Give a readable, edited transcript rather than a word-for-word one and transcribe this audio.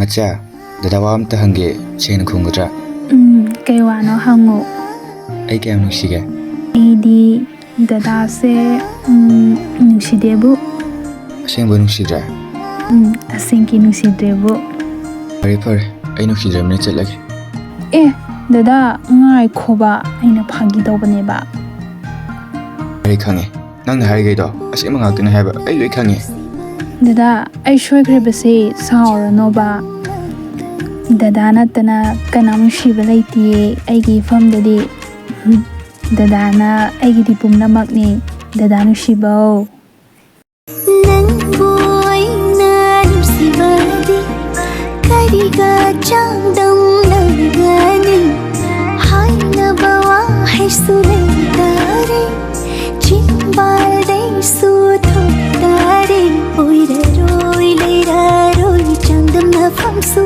Macha, dadawam tahange, chain kungadra. Kay wano hango. Ay kaya nusiga. Idi dada se nusidebu. Asing ba nusidra? Asingki nusidebu. Pare, ay nusidra minit lagi. Dada ngai khoba aina phagi dawbane ba. Ay khange. Nang nahari do. Asing mga tuna haba. Ay loy khange. Dada ay shoikhrebase saurano ba. Dada natana kanam shiba laiti aigi famdadi. Dadana aigi di pumbamkne dada nusibo. Kariga changdam lagani haina bawa hai sulaitare chimbalde suthotare oira roi leira roi changdam na famsu